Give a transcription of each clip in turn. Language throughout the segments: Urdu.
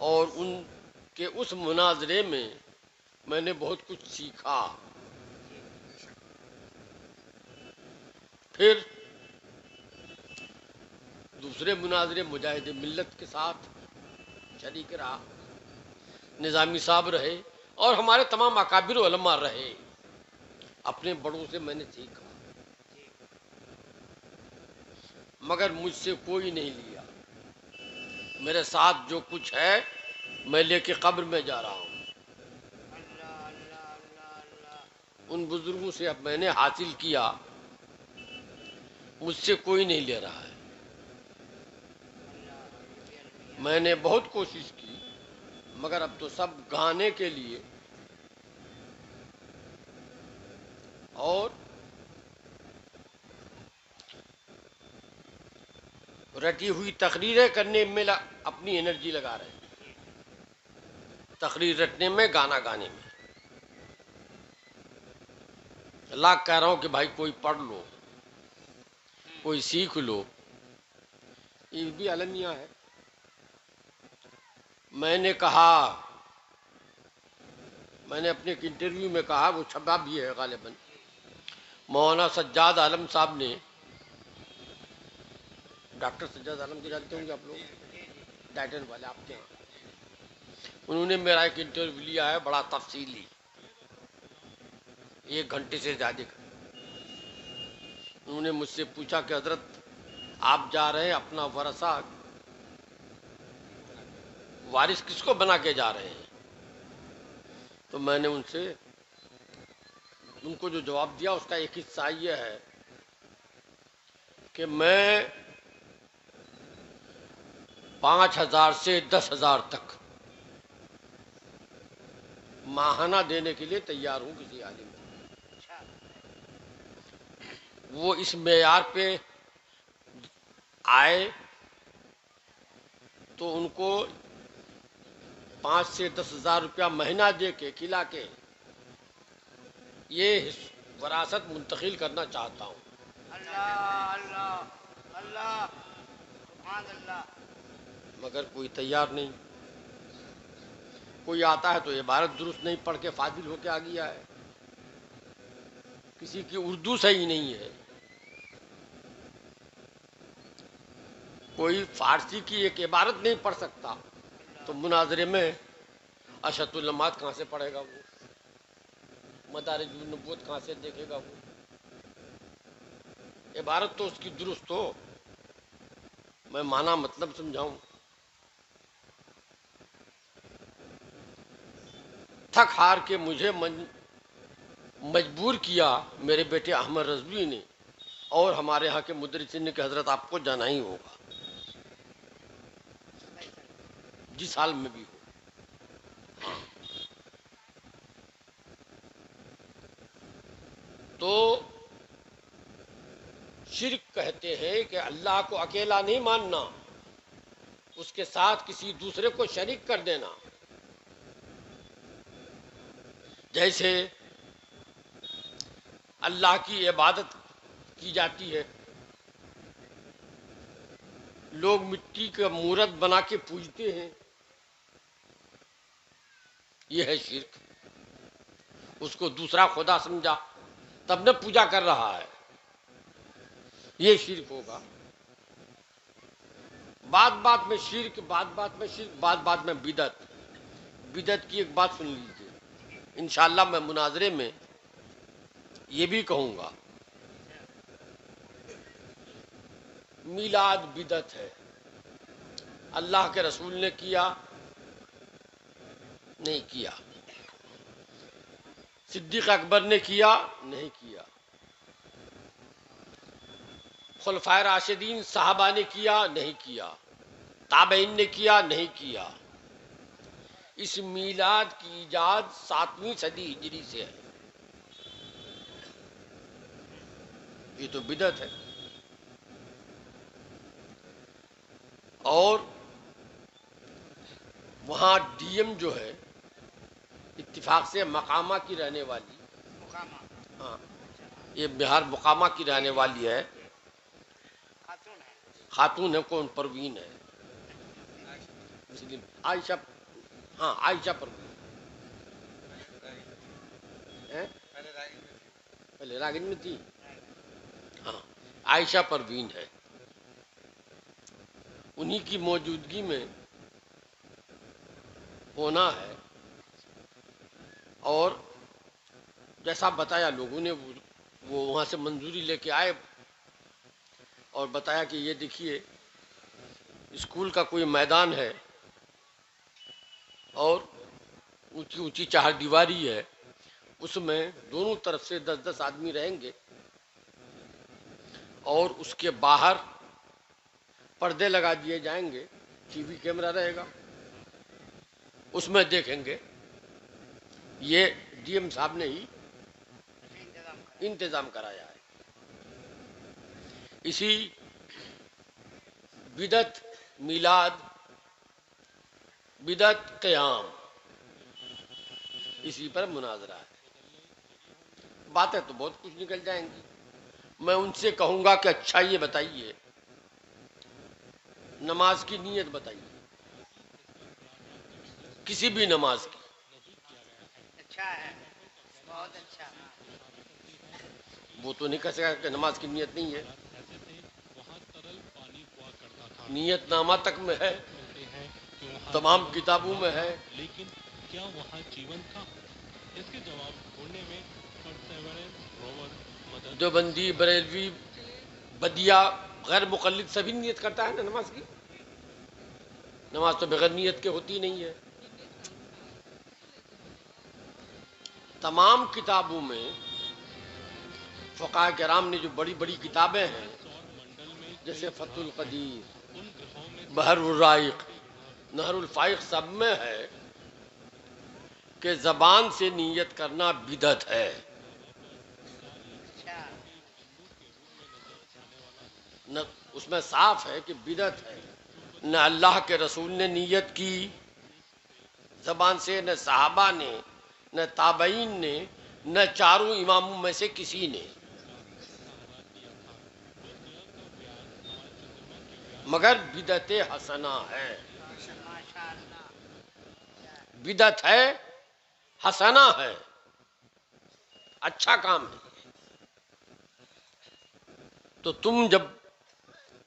اور ان کے اس مناظرے میں میں نے بہت کچھ سیکھا. پھر دوسرے مناظرے مجاہد ملت کے ساتھ شریک رہا. نظامی صاحب رہے اور ہمارے تمام اکابر علماء رہے. اپنے بڑوں سے میں نے سیکھا مگر مجھ سے کوئی نہیں لیا. میرے ساتھ جو کچھ ہے میں لے کے قبر میں جا رہا ہوں. ان بزرگوں سے اب میں نے حاصل کیا مجھ سے کوئی نہیں لے رہا ہے. میں نے بہت کوشش کی مگر اب تو سب گانے کے لیے اور رٹی ہوئی تقریریں کرنے میں اپنی انرجی لگا رہے ہیں. تقریر رٹنے میں، گانا گانے میں. اللہ کہہ رہا ہوں کہ بھائی کوئی پڑھ لو، کوئی سیکھ لو. یہ بھی المیہ ہے. میں نے کہا، میں نے اپنے ایک انٹرویو میں کہا، وہ چھپا بھی ہے غالباً، مولانا سجاد عالم صاحب نے، ڈاکٹر سجاد عالم کو جانتے ہوں گے آپ لوگ، ڈائٹن والے آپ کے یہاں. انہوں نے میرا ایک انٹرویو لیا ہے بڑا تفصیلی، 1 گھنٹے سے زیادہ کا. انہوں نے مجھ سے پوچھا کہ حضرت آپ جا رہے ہیں، اپنا ورثہ وارث کس کو بنا کے جا رہے ہیں؟ تو میں نے ان کو جو جواب دیا اس کا ایک حصہ یہ ہے کہ میں 5,000 سے 10,000 تک ماہانہ دینے کے لیے تیار ہوں کسی عالم کو. وہ اس معیار پہ آئے تو ان کو 5 سے 10,000 روپیہ مہینہ دے کے کھلا کے یہ وراثت منتقل کرنا چاہتا ہوں. اللہ اللہ اللہ سبحان اللہ. مگر کوئی تیار نہیں. کوئی آتا ہے تو عبارت درست نہیں پڑھ کے فاضل ہو کے آ گیا ہے. کسی کی اردو صحیح نہیں ہے. کوئی فارسی کی ایک عبارت نہیں پڑھ سکتا تو مناظرے میں اشہد العلمات کہاں سے پڑھے گا وہ؟ مدارج النبوت کہاں سے دیکھے گا وہ؟ عبارت تو اس کی درست ہو، میں معنی مطلب سمجھاؤں. تھک ہار کے مجھے مجبور کیا میرے بیٹے احمد رضوی نے اور ہمارے ہاں کے مدرسین نے کہ حضرت آپ کو جانا ہی ہوگا جس حال میں بھی ہو. تو شرک کہتے ہیں کہ اللہ کو اکیلا نہیں ماننا، اس کے ساتھ کسی دوسرے کو شریک کر دینا. جیسے اللہ کی عبادت کی جاتی ہے، لوگ مٹی کا مورت بنا کے پوجتے ہیں، یہ ہے شرک. اس کو دوسرا خدا سمجھا تب نہ پوجا کر رہا ہے، یہ شرک ہوگا. بات بات میں شرک، بات بات میں شرک، بات بات میں بدعت. بدعت کی ایک بات سن لیجیے، انشاءاللہ میں مناظرے میں یہ بھی کہوں گا. میلاد بدعت ہے. اللہ کے رسول نے کیا نہیں کیا، صدیق اکبر نے کیا نہیں کیا، خلفائے راشدین صحابہ نے کیا نہیں کیا، تابعین نے کیا نہیں کیا. اس میلاد کی ایجاد 7ویں صدی ہجری سے ہے. یہ تو بدعت ہے. اور وہاں ڈی ایم جو ہے اتفاق سے مقامہ کی رہنے والی، مقامہ ہاں یہ بہار مقامہ کی رہنے والی ہے، خاتون ہے. خاتون ہے، کون پروین ہے. مسلم عائشہ، ہاں عائشہ پروین پہلے راگن میں تھی، ہاں عائشہ پروین ہے، انہی کی موجودگی میں ہونا ہے۔ اور جیسا بتایا لوگوں نے، وہ وہاں سے منظوری لے کے آئے اور بتایا کہ یہ دیکھیے اسکول کا کوئی میدان ہے اور اونچی اونچی چہار دیواری ہے، اس میں دونوں طرف سے 10-10 آدمی رہیں گے اور اس کے باہر پردے لگا دیے جائیں گے، ٹی وی کیمرہ رہے گا، اس میں دیکھیں گے۔ یہ ڈی ایم صاحب نے ہی انتظام کرایا ہے۔ اسی بدعت میلاد، بدعت قیام، اسی پر مناظرہ ہے۔ باتیں تو بہت کچھ نکل جائیں گی، میں ان سے کہوں گا کہ اچھا یہ بتائیے نماز کی نیت بتائیے، کسی بھی نماز کی۔ اچھا ہے، بہت اچھا۔ وہ تو نہیں کہہ سکا کہ نماز کی نیت نہیں ہے، نیت نامہ تک میں ہے، تمام کتابوں میں ہے، لیکن کیا وہاں جیون تھا؟ اس کے جواب ڈھونڈنے میں پرسیورنس روور مدد۔ دیوبندی، بریلوی، بدیا، غیر مقلد سبھی نیت کرتا ہے نا نماز کی۔ نماز تو بغیر نیت کے ہوتی نہیں ہے۔ تمام کتابوں میں فقہاء کرام نے جو بڑی بڑی کتابیں ہیں، جیسے فتح القدیر، بحر الرائق، نہر الفائق، سب میں ہے کہ زبان سے نیت کرنا بدعت ہے۔ اچھا، نہ اس میں صاف ہے کہ بدعت ہے، نہ اللہ کے رسول نے نیت کی زبان سے، نہ صحابہ نے، نہ تابعین نے، نہ چاروں اماموں میں سے کسی نے، مگر بدعت حسنہ ہے۔ ماشاء اللہ۔ بدعت ہے، حسنہ ہے، اچھا کام ہے۔ تو تم جب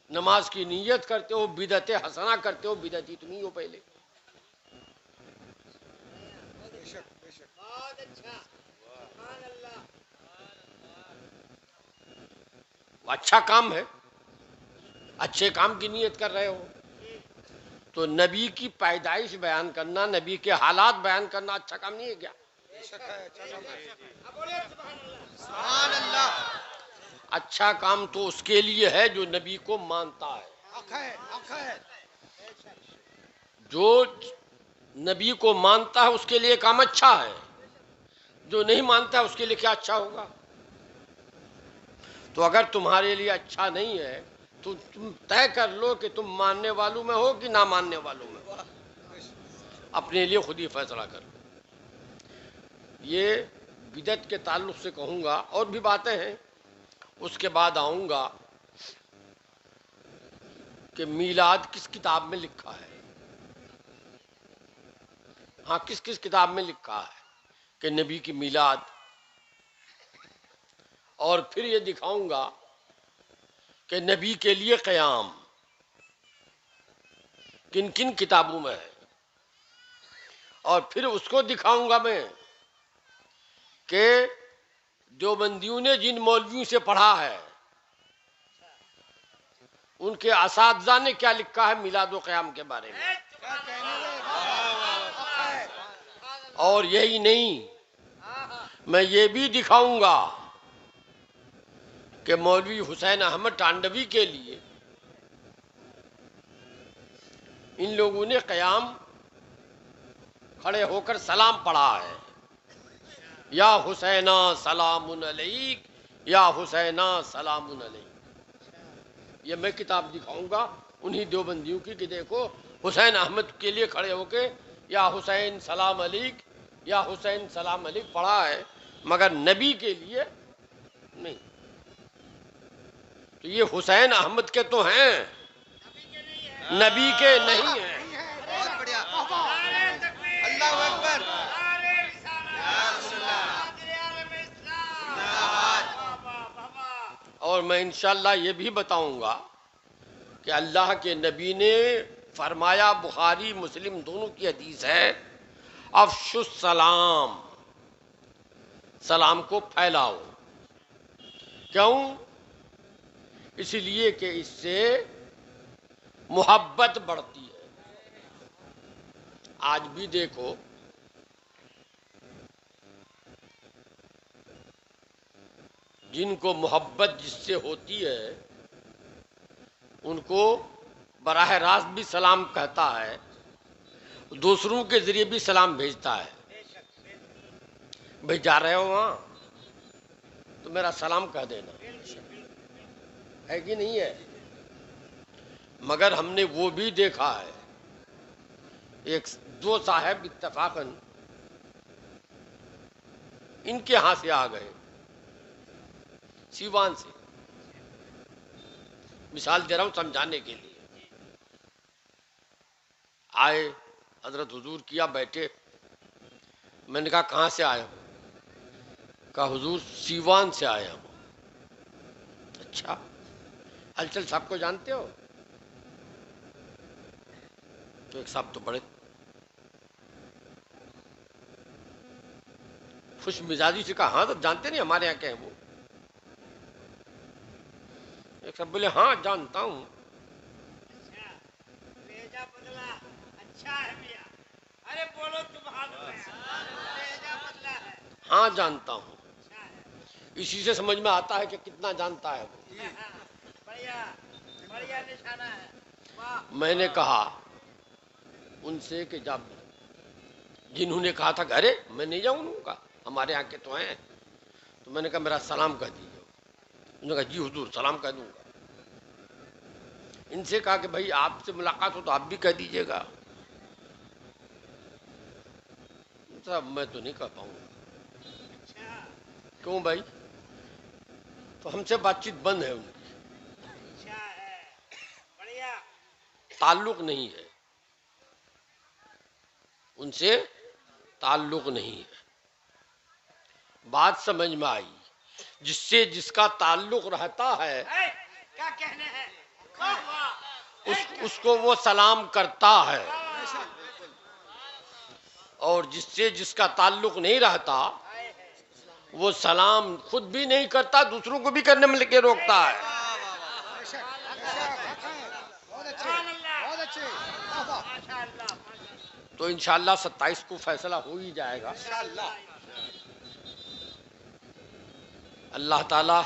نماز کی نیت کرتے ہو، بدعت حسنہ کرتے ہو، بدعتی تم ہی ہو پہلے۔ بہت اچھا، سبحان اللہ۔ اچھا کام ہے، اچھے کام کی نیت کر رہے ہو، تو نبی کی پیدائش بیان کرنا، نبی کے حالات بیان کرنا اچھا کام نہیں ہے کیا؟ سبحان اللہ۔ اچھا کام تو اس کے لیے ہے جو نبی کو مانتا ہے۔ جو نبی کو مانتا ہے اس کے لیے کام اچھا ہے، جو نہیں مانتا ہے اس کے لیے کیا اچھا ہوگا؟ تو اگر تمہارے لیے اچھا نہیں ہے تو تم طے کر لو کہ تم ماننے والوں میں ہو کہ نہ ماننے والوں میں ہو، اپنے لیے خود ہی فیصلہ کر لو۔ یہ بدعت کے تعلق سے کہوں گا، اور بھی باتیں ہیں، اس کے بعد آؤں گا کہ میلاد کس کتاب میں لکھا ہے۔ ہاں، کس کس کتاب میں لکھا ہے کہ نبی کی میلاد، اور پھر یہ دکھاؤں گا کہ نبی کے لیے قیام کن کن کتابوں میں ہے، اور پھر اس کو دکھاؤں گا میں کہ دیوبندیوں نے جن مولویوں سے پڑھا ہے ان کے اساتذہ نے کیا لکھا ہے میلاد و قیام کے بارے میں۔ اور یہی نہیں، میں یہ بھی دکھاؤں گا کہ مولوی حسین احمد ٹانڈوی کے لیے ان لوگوں نے قیام کھڑے ہو کر سلام پڑھا ہے، یا حسینہ سلام علیک، یا حسینہ سلام علیک۔ یہ میں کتاب دکھاؤں گا انہی دیوبندیوں کی کہ دیکھو حسین احمد کے لیے کھڑے ہو کے یا حسین سلام علیک، یا حسین سلام علیک پڑھا ہے، مگر نبی کے لیے نہیں۔ تو یہ حسین احمد کے تو ہیں، نبی کے نہیں ہیں۔ اور میں انشاءاللہ یہ بھی بتاؤں گا کہ اللہ کے نبی نے فرمایا، بخاری مسلم دونوں کی حدیث ہے، افشوا السلام، سلام کو پھیلاؤ۔ کیوں؟ اس لیے کہ اس سے محبت بڑھتی ہے۔ آج بھی دیکھو جن کو محبت جس سے ہوتی ہے ان کو براہ راست بھی سلام کہتا ہے، دوسروں کے ذریعے بھی سلام بھیجتا ہے۔ بھئی جا رہے ہو وہاں تو میرا سلام کہہ دینا، ہے کہ نہیں ہے؟ مگر ہم نے وہ بھی دیکھا ہے، ایک دو صاحب اتفاقاً ان کے ہاں سے آ گئے، سیوان سے، مثال دے رہا ہوں سمجھانے کے لیے۔ آئے، حضرت حضور کیا، بیٹھے۔ میں نے کہا کہاں سے آئے ہو؟ کہا حضور سیوان سے آئے ہوں۔ اچھا، ہلچل صاحب کو جانتے ہو؟ تو ایک صاحب تو بڑے خوش مزاجی سے کہا ہاں تو جانتے نہیں، ہمارے یہاں کے ہیں وہ۔ ایک صاحب بولے ہاں جانتا ہوں۔ لہجہ بدلا، اچھا ہے میاں، ارے بولو سبحان اللہ، لہجہ بدلا ہے، ہاں جانتا ہوں۔ اچھا ہے، اسی سے سمجھ میں آتا ہے کہ کتنا جانتا ہے وہ۔ بڑھیا بڑھیا نشانہ ہے، واہ۔ میں نے کہا ان سے کہ جب جنہوں نے کہا تھا کہ ارے میں نہیں جاؤں ان کا، ہمارے یہاں کے تو ہیں، تو میں نے کہا میرا سلام کہہ دیجیے۔ انہوں نے کہا جی حضور سلام کہہ دوں گا۔ ان سے کہا کہ بھائی آپ سے ملاقات ہو تو آپ بھی کہہ دیجیے گا۔ صاحب میں تو نہیں کہہ پاؤں گا۔ اچھا کیوں بھائی؟ تو ہم سے بات چیت بند ہے، ان کی اچھا ہے، بڑھیا، تعلق نہیں ہے، ان سے تعلق نہیں ہے۔ بات سمجھ میں آئی؟ جس سے جس کا تعلق رہتا ہے اے، کیا کہنے ہیں، واہ واہ، اس کو وہ سلام کرتا ہے، اور جس سے جس کا تعلق نہیں رہتا وہ سلام خود بھی نہیں کرتا، دوسروں کو بھی کرنے میں لے کے روکتا ہے۔ سبحان اللہ، ماشاء اللہ، تو انشاءاللہ 27 کو فیصلہ ہو ہی جائے گا۔ اللہ تعالی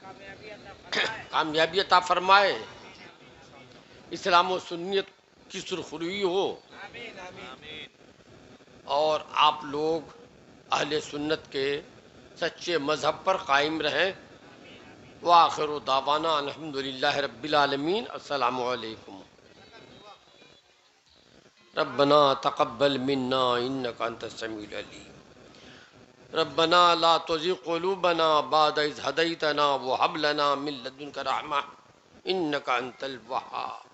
کامیابی عطا فرمائے، کامیابی عطا فرمائے، اسلام و سنت کی سرخروئی ہو، آمین آمین، اور آپ لوگ اہل سنت کے سچے مذہب پر قائم رہیں۔ وآخر دعوانا الحمدللہ رب العالمین۔ السلام علیکم۔ ربنا تقبل منا انک انت السمیع العلیم، ربنا لا تزغ قلوبنا بعد اذ ہدیتنا وہب لنا من لدنک رحمہ انک انت الوہاب۔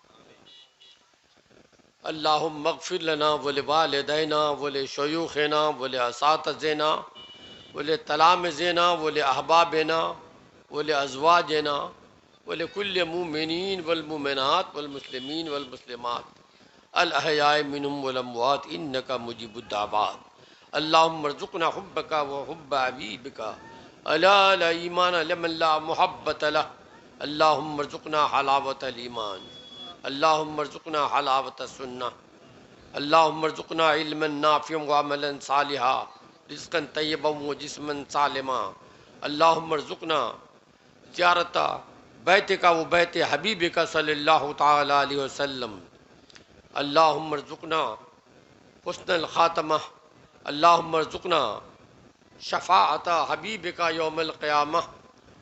اللہم اغفر لنا ولوالدینا ولشیوخنا ولاساتذینا ولتلامذینا ولاحبابنا ولازواجنا ولکل مومنین والمومنات والمسلمین والمسلمات الاحیاء منہم والاموات انک مجیب الدعوات۔ اللہم ارزقنا حبک وحب حبیبک الا لا ایمان لمن لا محبت لہ۔ اللہم ارزقنا حلاوت الایمان، اللہم ارزقنا حلاوت السنہ، اللہم ارزقنا علما نافعا وعملا صالحا، رزقا طیبا وجسما سالما۔ اللہم ارزقنا زیارت بیتک و بیت حبیبک صلی اللہ تعالی علیہ وسلم۔ اللہم ارزقنا حسن الخاتمہ، اللہم ارزقنا شفاعت حبیبک یوم القیامہ،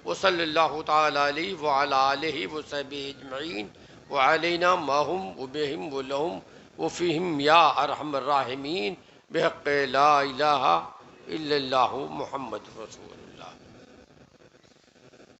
وصلی اللہ تعالی علیہ وعلی آلہ وصحبہ اجمعین وعلینا معہم وبہم ولہم وفیہم یا ارحم الراحمین بحق لا الہ الا اللہ محمد رسول۔